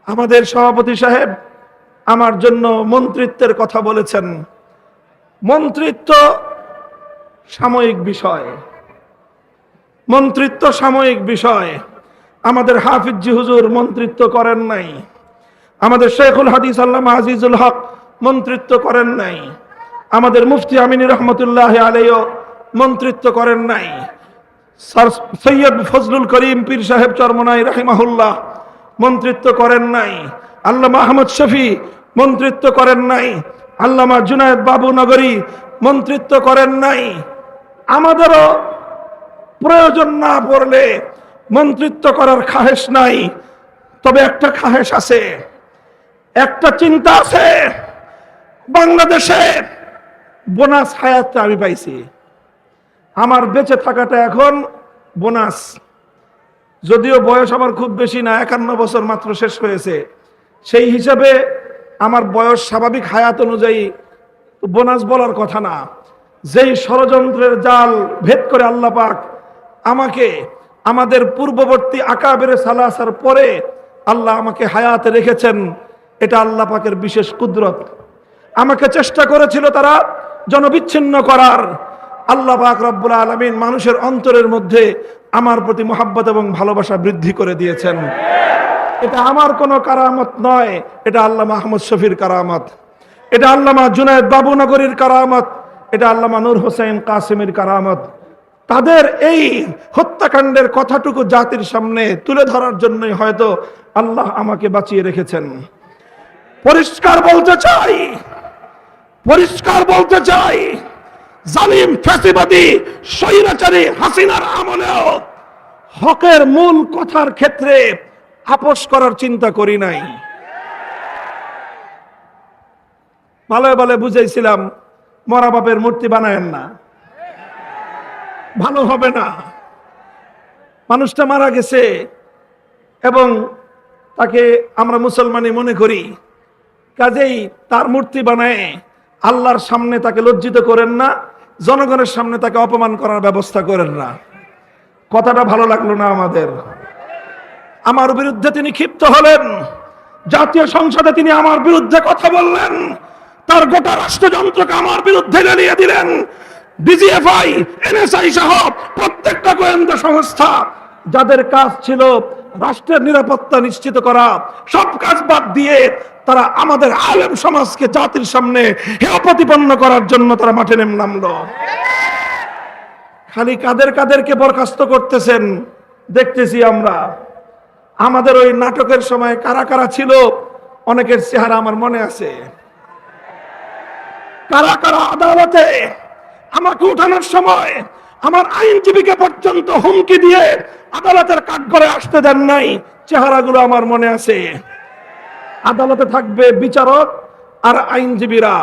আমাদের সভাপতি সাহেব আমার জন্য মন্ত্রিত্বের কথা বলেছেন। মন্ত্রিত্ব সাময়িক বিষয়, মন্ত্রিত্ব সাময়িক বিষয়। আমাদের হাফিজ জি হুজুর মন্ত্রিত্ব করেন নাই, আমাদের শেখুল হাদিস আল্লামা আজিজুল হক মন্ত্রিত্ব করেন নাই, আমাদের মুফতি আমিনী রহমতুল্লাহ আলাইহিও মন্ত্রিত্ব করেন নাই, স্যার সৈয়দ ফজলুল করিম পীর সাহেব চরমনাই রাহিমাহুল্লাহ মন্ত্রিত্ব করেন নাই, আল্লামা আহমদ শফি মন্ত্রিত্ব করেন নাই, আল্লামা জুনায়েদ বাবু নগরী মন্ত্রিত্ব করেন নাই। আমাদেরও প্রয়োজন না পড়লে মন্ত্রিত্ব করার খাহেশ নাই। তবে একটা খাহেশ আছে, একটা চিন্তা আছে। বাংলাদেশে বোনাস হায়াতটা আমি পাইছি, আমার বেঁচে থাকাটা এখন বোনাস। যদিও বয়স আমার খুব বেশি না, 51 বছর মাত্র শেষ হয়েছে, সেই হিসাবে আমার বয়স স্বাভাবিক হায়াত অনুযায়ী বোনাস বলার কথা না। যেই ষড়যন্ত্রের জাল ভেদ করে আল্লাহ পাক আমাকে আমাদের পূর্ববর্তী আকাবের সালাসার পরে আল্লাহ আমাকে হায়াতে রেখেছেন, এটা আল্লাহ পাকের বিশেষ কুদরত। আমাকে চেষ্টা করেছিল তারা জনবিচ্ছিন্ন করার, আল্লাহ পাক রব্বুল আলামিন মানুষের অন্তরের মধ্যে আমার প্রতি মোহাব্বত এবং ভালোবাসা বৃদ্ধি করে দিয়েছেন। এটা আমার কোনো কারামত নয়, এটা আল্লামা আহমদ শফির কারামত, এটা আল্লামা জুনায়েদ বাবু নগরীর কারামত, এটা আল্লামা নূর হোসেন কাসিমের কারামত। তাদের এই হত্যাকাণ্ডের কথাটুকু জাতির সামনে তুলে ধরার জন্যই হয়তো আল্লাহ আমাকে বাঁচিয়ে রেখেছেন। পরিষ্কার বলতে চাই, পরিষ্কার বলতে চাই, জালিম ফ্যাসিবাদী স্বৈরাচারী হাসিনার আমলেও হকের মূল কথার ক্ষেত্রে আপোষ করার চিন্তা করি নাই। ভালো ভালো বুঝাইছিলাম, মরা বাপের মূর্তি বানায়েন না, ভালো হবে না। মানুষটা মারা গেছে এবং তাকে আমরা মুসলমানই মনে করি, কাজেই তার মূর্তি বানায় আল্লাহর সামনে তাকে লজ্জিত করেন না, জনগণের সামনে তাকে অপমান করার ব্যবস্থা করেন না। কথাটা ভালো লাগলো না আমাদের। আমার বিরুদ্ধে তিনি ক্ষিপ্ত হলেন, জাতীয় সংসদে তিনি আমার বিরুদ্ধে কথা বললেন, তার গোটা রাষ্ট্রযন্ত্রকে আমার বিরুদ্ধে জ্বালিয়ে দিলেন। ডিজিএফআই, এনএসআই সহ প্রত্যেকটা গোয়েন্দা সংস্থা যাদের কাজ ছিল রাষ্ট্রের নিরাপত্তা নিশ্চিত করা, সব কাজ বাদ দিয়ে তারা আমাদের আলেম সমাজকে জাতির সামনে হেয় প্রতিপন্ন করার জন্য তারা মাঠে নামলো। খালি কাদের কাদেরকে বরখাস্ত করতেছেন দেখতেছি আমরা। আমাদের ওই নাটকের সময় কারা কারা ছিল অনেকের চেহারা আমার মনে আছে। কারা কারা আদালতে আমাকে উঠানোর সময় আমার আইনজীবীকে পর্যন্ত হুমকি দিয়ে আদালতের কাঠগড়ে আসতে দেন নাই, চেহারাগুলো আমার মনে আছে। আদালতে থাকবে বিচারক আর আইনজীবীরা।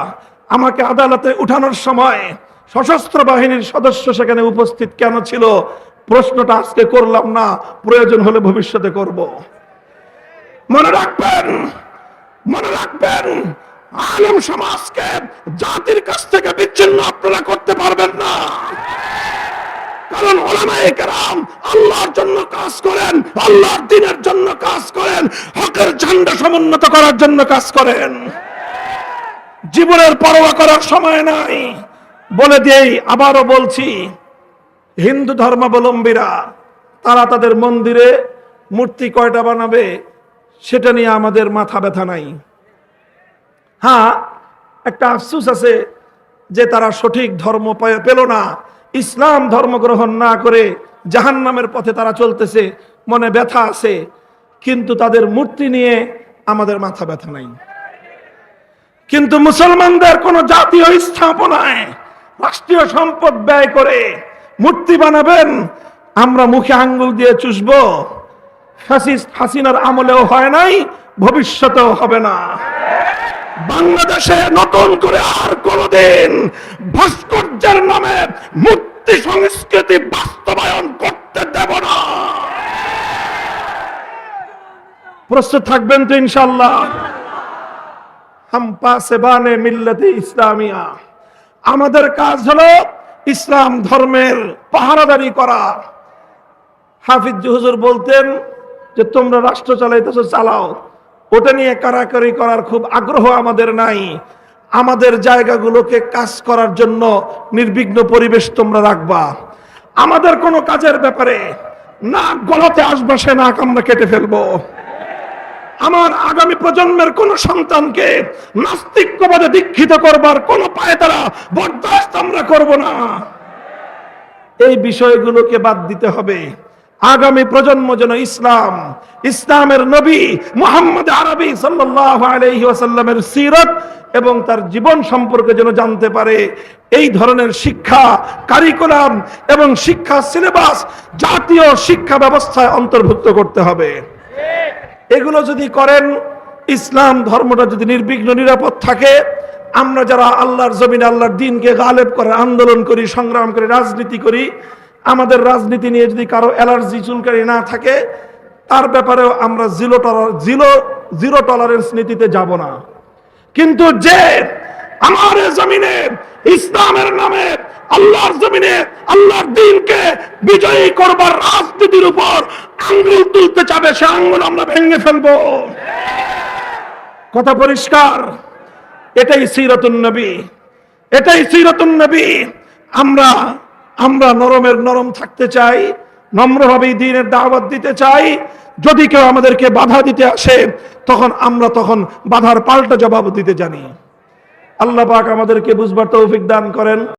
আমাকে আদালতে উঠানোর সময় সশস্ত্র বাহিনীর সদস্য সেখানে উপস্থিত কেন ছিল প্রশ্নটা আজকে করলাম না, প্রয়োজন হলে ভবিষ্যতে করব। মনে রাখবেন, মনে রাখবেন, আলেম সমাজকে জাতির কাছ থেকে বিচ্ছিন্ন আপনারা করতে পারবেন না। কারণ উলামায়ে কেরাম আল্লাহর জন্য কাজ করেন, আল্লাহর দ্বীনের জন্য কাজ করেন, হকের ঝান্ডা সমুন্নত করার জন্য কাজ করেন। জীবনের পরোয়া করার সময় নাই। বলে দিই, আবারও বলছি, হিন্দু ধর্মাবলম্বীরা তারা তাদের মন্দিরে মূর্তি কয়টা বানাবে সেটা নিয়ে আমাদের মাথা ব্যথা নাই। হ্যাঁ, একটা আফসোস আছে যে তারা সঠিক ধর্ম পেল না, ইসলাম ধর্ম গ্রহণ না করে জাহান্নামের পথে তারা চলতেছে, মনে ব্যথা আছে। কিন্তু তাদের মূর্তি নিয়ে আমাদের মাথা ব্যথা নাই। কিন্তু মুসলমানদের কোন জাতীয় স্থাপনায় রাষ্ট্রীয় সম্পদ ব্যয় করে মূর্তি বানাবেন, আমরা মুখে আঙ্গুল দিয়ে চুষবো। ফ্যাসিস্ট হাসিনার আমলেও হয় নাই, ভবিষ্যতেও হবে না। বাংলাদেশে নতুন করে আর কোনদিন ভাস্কর্যের নামে মূর্তি সংস্কৃতি বাস্তবায়ন করতে দেব না। প্রস্তুত থাকবেন তো ইনশাআল্লাহ? হাম পাসবানে মিল্লাতে ইসলামিয়া, আমাদের কাজ হলো ইসলাম ধর্মের পাহারাদারি করা। হাফিজ হুজুর বলতেন যে তোমরা রাষ্ট্র চালাইতেছো, চালাও, ওটা নিয়ে কারাকারি করার খুব আগ্রহ আমাদের নাই। আমাদের জায়গাগুলোকে কাজ করার জন্য নির্বিঘ্ন পরিবেশ তোমরা রাখবা। আমাদের কোনো কাজের ব্যাপারে নাক গলাতে আসবে সে নাক আমরা কেটে ফেলবো। আমার আগামী প্রজন্মের কোন সন্তানকে নাস্তিক্যবাদে দীক্ষিত করবার কোন পায়তারা বরদাস্ত আমরা করব না। এই বিষয়গুলোকে বাদ দিতে হবে। আগামী প্রজন্ম যেন ইসলামের নবী মুহাম্মদ আরবি সাল্লাল্লাহু আলাইহি ওয়াসাল্লামের সিরাত এবং তার জীবন সম্পর্কে যেন জানতে পারে। এই ধরনের শিক্ষা কারিকুলাম এবং শিক্ষা সিলেবাস জাতীয় শিক্ষা ব্যবস্থায় অন্তর্ভুক্ত করতে হবে। এগুলো যদি করেন, ইসলাম ধর্মটা যদি নির্বিঘ্ন নিরাপদ থাকে, আমরা যারা আল্লাহর জমিনে আল্লাহর দ্বীনকে গালেব করে আন্দোলন করি, সংগ্রাম করি, রাজনীতি করি, আমাদের রাজনীতি নিয়ে যদি কারো অ্যালার্জি চুলকারি না থাকে, তার ব্যাপারেও আমরা জিরো টলারেন্স নীতিতে যাব না। কিন্তু যে আমার জমিনে ইসলামের নামে আল্লাহর জমিনে আল্লাহর দ্বীনকে বিজয়ী করবার রাজনীতির উপর আঙ্গুল তুলতে চাবে, সে আঙ্গুল আমরা ভেঙে ফেলবো। কথা পরিষ্কার। এটাই সিরাতুন নবী, এটাই সিরাতুন নবী। আমরা নরমের নরম থাকতে চাই, নম্রভাবে দ্বীনের দাওয়াত দিতে চাই। যদি কেউ আমাদেরকে বাধা দিতে আসে, তখন বাধার পাল্টা জবাব দিতে জানি। আল্লাহ পাক আমাদেরকে বুঝবার তৌফিক দান করেন।